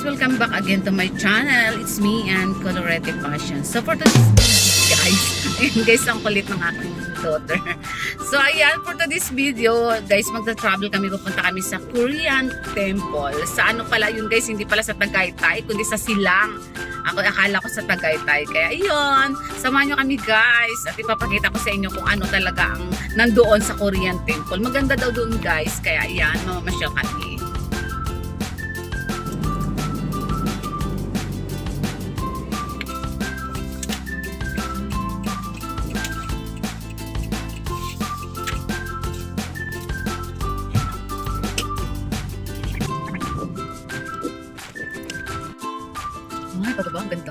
welcome back again to my channel. It's me and Colorete Fashion. So for today's video guys, ayun guys, ang kulit ng aking daughter. So ayan, for today's video guys, magta-travel kami, pupunta kami sa Korean Temple. Sa ano pala yun guys, hindi pala sa Tagaytay, kundi sa Silang. Akala ko sa Tagaytay. Kaya ayun, samahan nyo kami guys at ipapakita ko sa inyo kung ano talaga ang nandoon sa Korean Temple. Maganda daw doon guys, kaya ayan, mamamasyal kami. Ay, ito ba? Ang ganda.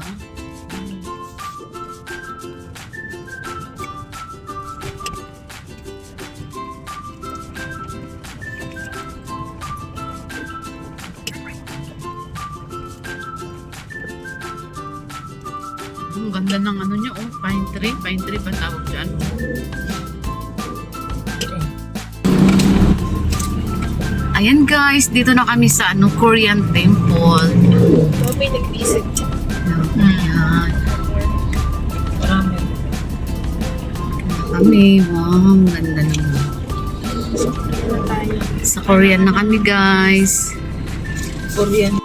Ang ganda ng ano niya, oh. Pine tree pa tawag dyan. Ayan guys, dito na kami sa ano, Korean Temple. May nag-visit siya. Ayan. Marami. Kami, wow, ang ganda naman. Sa Korean na kami guys. Korean.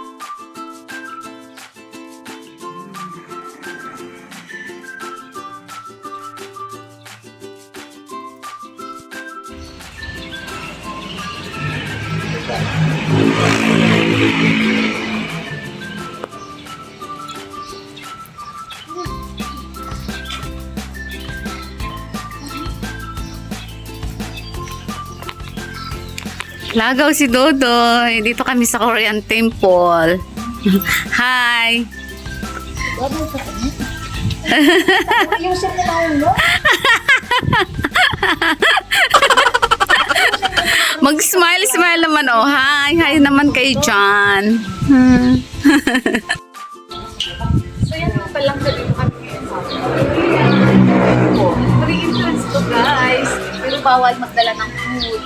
Lagaw si Dodoy. Dito kami sa Korean Temple. Hi! Yung sininaw mo? Mag-smile naman oh. Hi naman kayo dyan. So yan lang palang sa dito kami ngayon sa free entrance to guys. Pero bawal magdala ng food.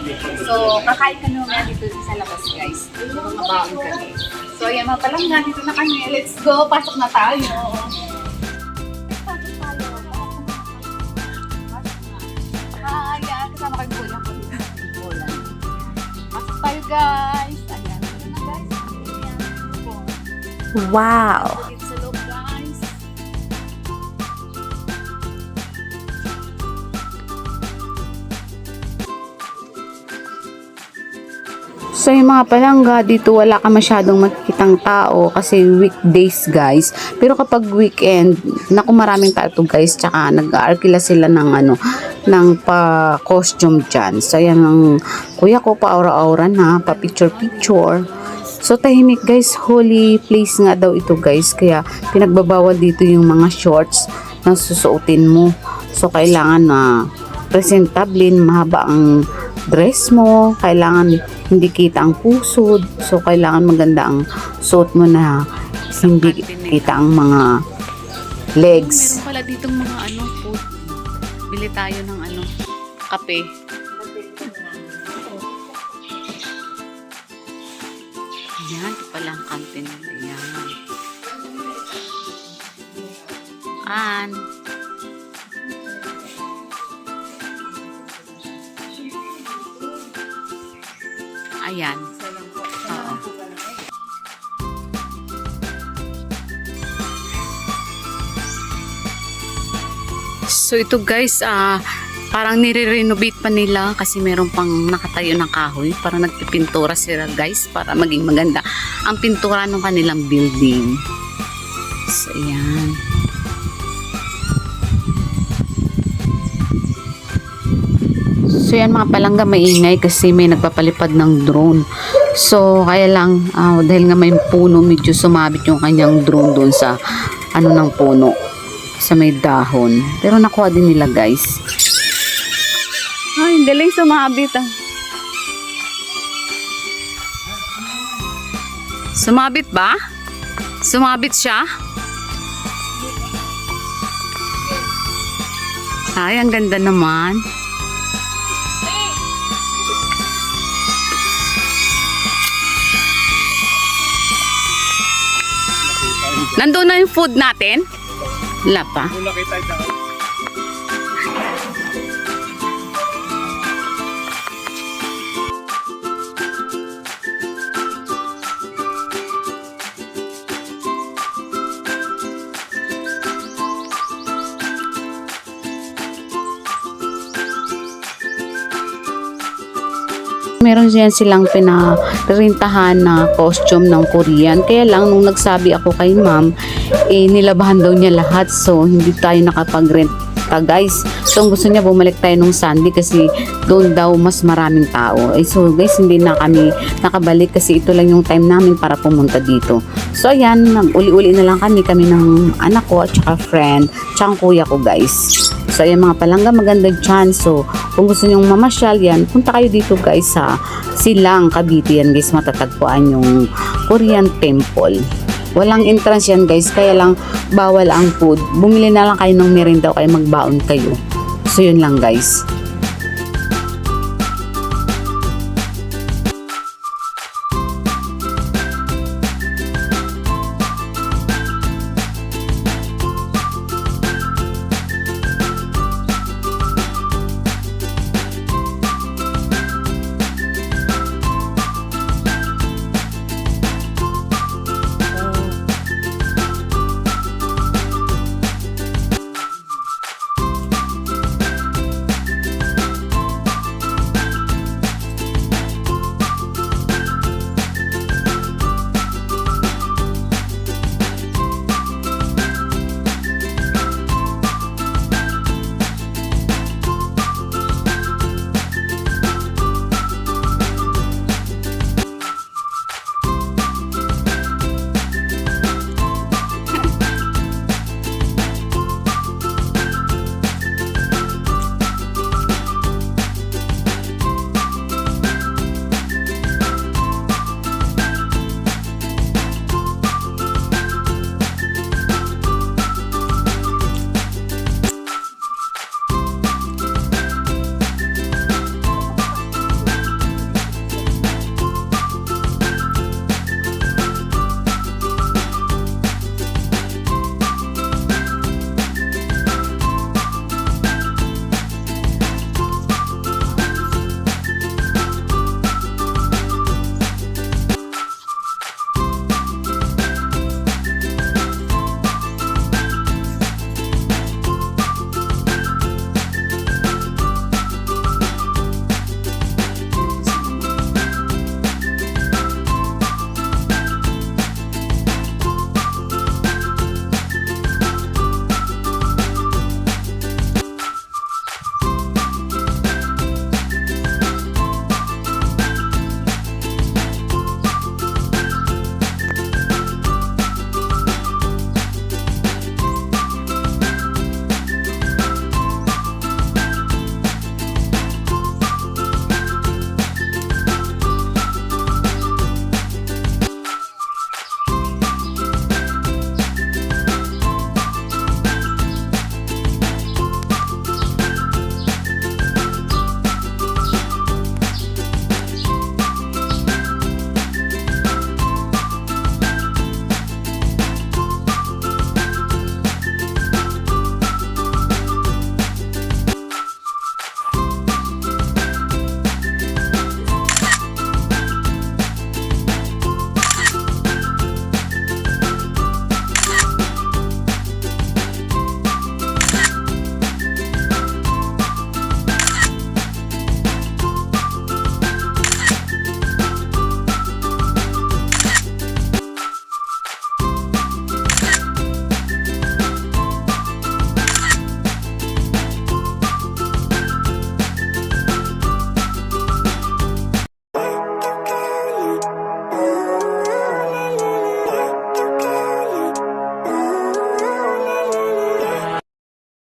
So kakain ka naman dito sa labas guys. Mga baon kami. So ayan mga palang nga dito na kami. Let's go. Pasok na tayo. Pasok tayo. Ayan. Kasama kayo bulan ko dito. Bulan. Pasok tayo guys. Ayan. Ayan na guys. Ayan. Wow! Dito sa loob guys. So yung mga palangga, dito wala ka masyadong makikitang tao kasi weekdays guys. Pero kapag weekend, naku maraming tao to guys. Tsaka nag-aarkila sila ng ano, ng pa-costume dyan. So yan ang kuya ko, pa-aura-aura na, pa-picture-picture. So tahimik guys, holy place nga daw ito guys. Kaya pinagbabawal dito yung mga shorts na susuotin mo. So kailangan na presentable, mahaba ang dress mo, kailangan hindi kita ang pusod, so kailangan maganda ang suot mo na hindi kita ang mga legs. Meron pala ditong mga ano, food. Bili tayo ng ano, kape. Ayan, ito pala ang kantin. Ayan. Ayan. Oo. So ito guys, parang nire-renovate pa nila kasi meron pang nakatayo ng kahoy. Parang nagpipintura sila guys para maging maganda ang pintura ng kanilang building. So ayan. So yan mga palangga, maingay kasi may nagpapalipad ng drone. So kaya lang, dahil nga may puno, medyo sumabit yung kanyang drone doon sa ano ng puno, sa may dahon. Pero nakuha din nila guys. Ay, galing sumabit ah. Sumabit ba? Sumabit siya? Ay, ang ganda naman. Nandun na yung food natin? Wala pa. Kung nakita niya. Meron diyan silang pinarintahan na costume ng Korean. Kaya lang, nung nagsabi ako kay ma'am, nilabahan daw niya lahat. So, hindi tayo nakapag-rent guys. So, ang gusto niya, bumalik tayo nung Sunday kasi doon daw mas maraming tao. So, guys, hindi na kami nakabalik kasi ito lang yung time namin para pumunta dito. So, ayan, nag-uli-uli na lang kami ng anak ko at saka friend, tsaka kuya ko, guys. So, ayan mga palangga, magandang chance. So, kung gusto nyong mamasyal yan, punta kayo dito guys sa Silang, Cavite yan guys, matatagpuan yung Korean Temple. Walang entrance yan guys, kaya lang bawal ang food. Bumili na lang kayo ng merinda o kayo magbaon kayo. So, yun lang guys.